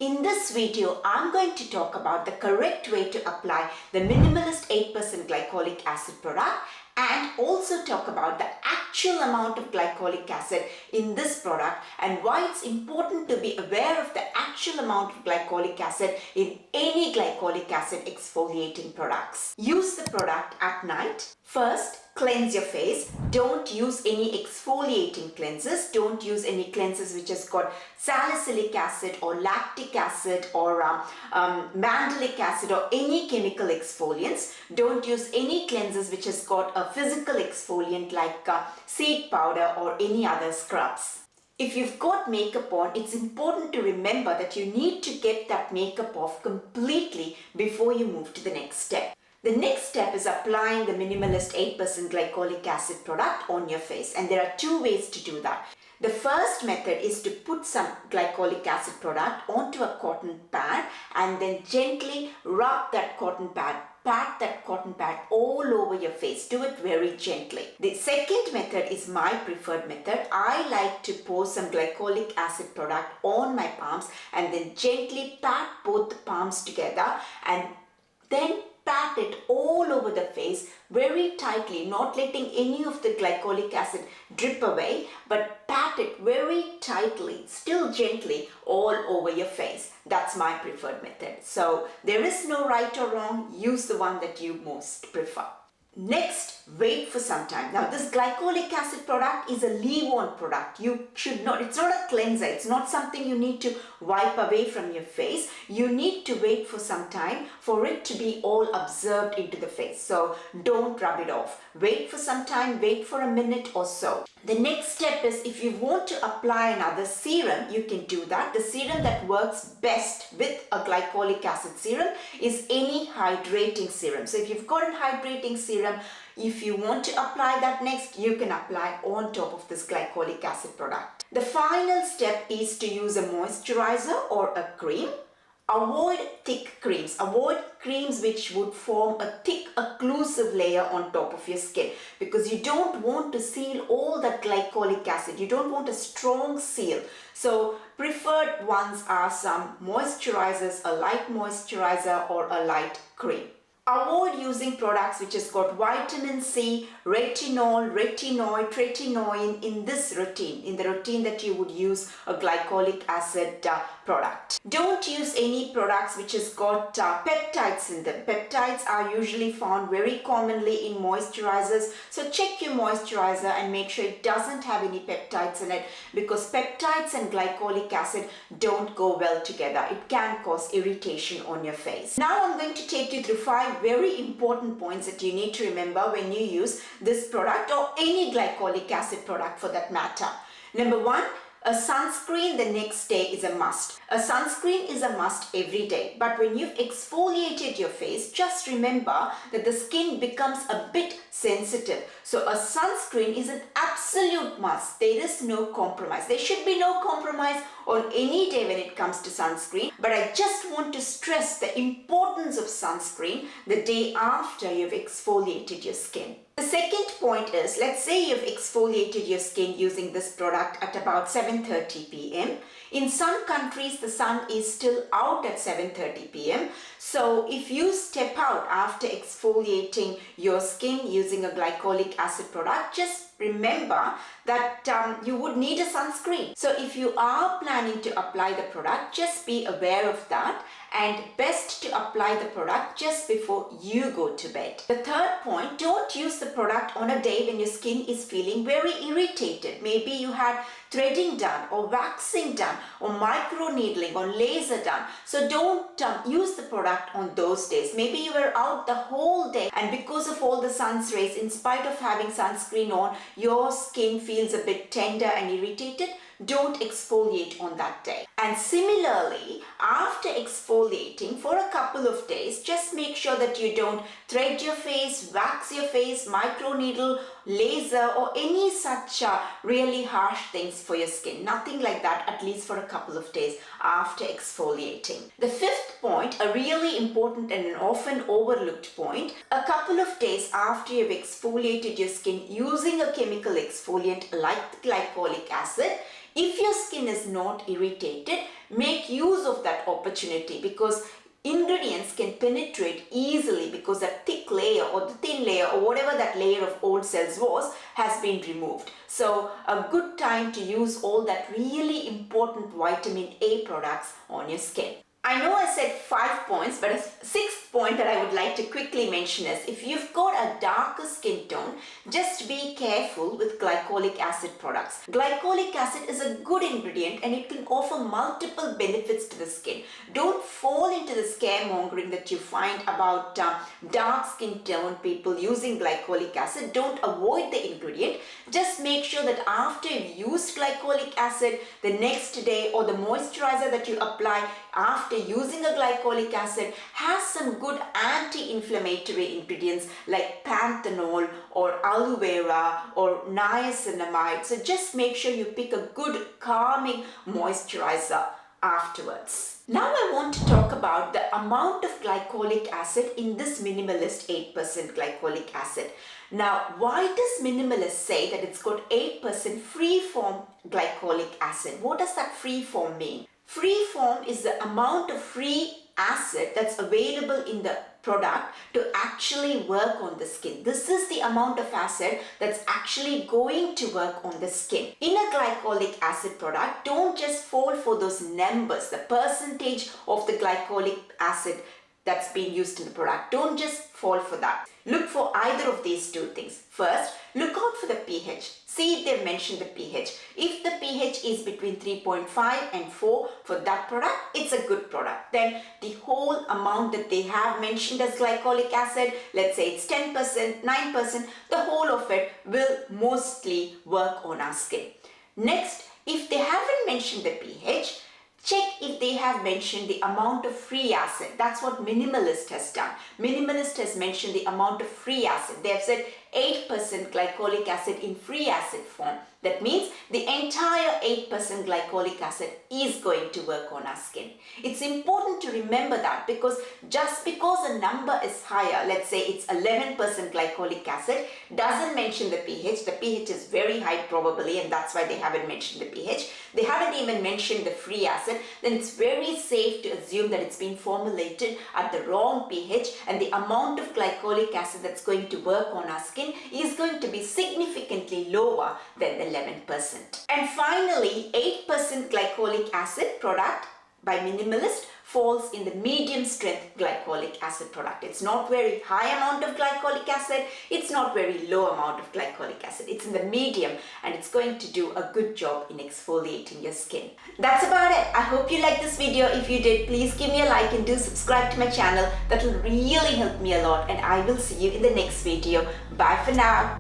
In this video, I'm going to talk about the correct way to apply the Minimalist 8% glycolic acid product and also talk about the actual amount of glycolic acid in this product and why it's important to be aware of the actual amount of glycolic acid in any glycolic acid exfoliating products. Use the product at night. First, cleanse your face. Don't use any exfoliating cleansers. Don't use any cleansers which has got salicylic acid or lactic acid or mandelic acid or any chemical exfoliants. Don't use any cleansers which has got a physical exfoliant like seed powder or any other scrubs. If you've got makeup on, it's important to remember that you need to get that makeup off completely before you move to the next step. The next step is applying the Minimalist 8% glycolic acid product on your face, and there are two ways to do that. The first method is to put some glycolic acid product onto a cotton pad and then gently rub that cotton pad. Pat that cotton pad all over your face. Do it very gently. The second method is my preferred method. I like to pour some glycolic acid product on my palms and then gently pat both the palms together and then pat it all over the face very tightly, not letting any of the glycolic acid drip away, but pat it very tightly, still gently, all over your face. That's my preferred method. So there is no right or wrong. Use the one that you most prefer. Next, wait for some time. Now this glycolic acid product is a leave-on product. You should not, it's not a cleanser. It's not something you need to wipe away from your face. You need to wait for some time for it to be all absorbed into the face. So don't rub it off. Wait for some time, wait for a minute or so. The next step is if you want to apply another serum, you can do that. The serum that works best with a glycolic acid serum is any hydrating serum. So if you've got a hydrating serum, if you want to apply that next, you can apply on top of this glycolic acid product. The final step is to use a moisturizer or a cream. Avoid thick creams. Avoid creams which would form a thick occlusive layer on top of your skin because you don't want to seal all that glycolic acid. You don't want a strong seal. So preferred ones are some moisturizers, a light moisturizer or a light cream. Avoid using products which has got vitamin C, retinol, retinoid, tretinoin in this routine, in the routine that you would use a glycolic acid product. Don't use any products which has got peptides in them. Peptides are usually found very commonly in moisturizers. So check your moisturizer and make sure it doesn't have any peptides in it because peptides and glycolic acid don't go well together. It can cause irritation on your face. Now I'm going to take you through 5 very important points that you need to remember when you use this product or any glycolic acid product for that matter. Number 1, a sunscreen the next day is a must. A sunscreen is a must every day. But when you've exfoliated your face, just remember that the skin becomes a bit sensitive. So a sunscreen is an absolute must. There is no compromise. There should be no compromise on any day when it comes to sunscreen. But I just want to stress the importance of sunscreen the day after you've exfoliated your skin. The second point is, let's say you've exfoliated your skin using this product at about 7:30 p.m. In some countries, the sun is still out at 7:30 p.m. So if you step out after exfoliating your skin using a glycolic acid product, just remember that you would need a sunscreen. So if you are planning to apply the product, just be aware of that and best to apply the product just before you go to bed. The third point, don't use the product on a day when your skin is feeling very irritated. Maybe you had threading done or waxing done or micro needling or laser done. So don't use the product on those days. Maybe you were out the whole day and because of all the sun's rays, in spite of having sunscreen on, your skin feels a bit tender and irritated. Don't exfoliate on that day. And similarly, after exfoliating for a couple of days, just make sure that you don't thread your face, wax your face, microneedle laser or any such really harsh things for your skin. Nothing like that, at least for a couple of days after exfoliating. The fifth point, a really important and an often overlooked point, a couple of days after you've exfoliated your skin using a chemical exfoliant like glycolic acid, if your skin is not irritated, make use of that opportunity, because ingredients can penetrate easily because that thick layer or the thin layer or whatever that layer of old cells was has been removed. So a good time to use all that really important vitamin A products on your skin. I know I said 5 points, but a sixth point that I would like to quickly mention is, if you've got a darker skin tone, just be careful with glycolic acid products. Glycolic acid is a good ingredient and it can offer multiple benefits to the skin. Don't fall into the scaremongering that you find about dark skin tone people using glycolic acid. Don't avoid the ingredient. Just make sure that after you've used glycolic acid, the next day or the moisturizer that you apply after using a glycolic acid has some good anti-inflammatory ingredients like panthenol or aloe vera or niacinamide. So just make sure you pick a good calming moisturizer afterwards. Now I want to talk about the amount of glycolic acid in this Minimalist 8% glycolic acid. Now, why does Minimalist say that it's got 8% free-form glycolic acid? What does that free-form mean? Free form is the amount of free acid that's available in the product to actually work on the skin. This is the amount of acid that's actually going to work on the skin. In a glycolic acid product, don't just fall for those numbers, the percentage of the glycolic acid that's being used in the product. Don't just fall for that. Look for either of these two things. First, look out for the pH. See if they've mentioned the pH. If the pH is between 3.5 and 4 for that product, it's a good product. Then the whole amount that they have mentioned as glycolic acid, let's say it's 10%, 9%, the whole of it will mostly work on our skin. Next, if they haven't mentioned the pH, check if they have mentioned the amount of free acid. That's what Minimalist has done. Minimalist has mentioned the amount of free acid. They have said 8% glycolic acid in free acid form. That means the entire 8% glycolic acid is going to work on our skin. It's important to remember that, because just because a number is higher, let's say it's 11% glycolic acid, doesn't mention the pH. The pH is very high probably, and that's why they haven't mentioned the pH. They haven't even mentioned the free acid. Then it's very safe to assume that it's been formulated at the wrong pH, and the amount of glycolic acid that's going to work on our skin is going to be significantly lower than the 11%. And finally, 8% glycolic acid product by Minimalist falls in the medium strength glycolic acid product. It's not very high amount of glycolic acid, it's not very low amount of glycolic acid. It's in the medium, and it's going to do a good job in exfoliating your skin. That's about it. I hope you liked this video. If you did, please give me a like and do subscribe to my channel. That will really help me a lot, and I will see you in the next video. Bye for now.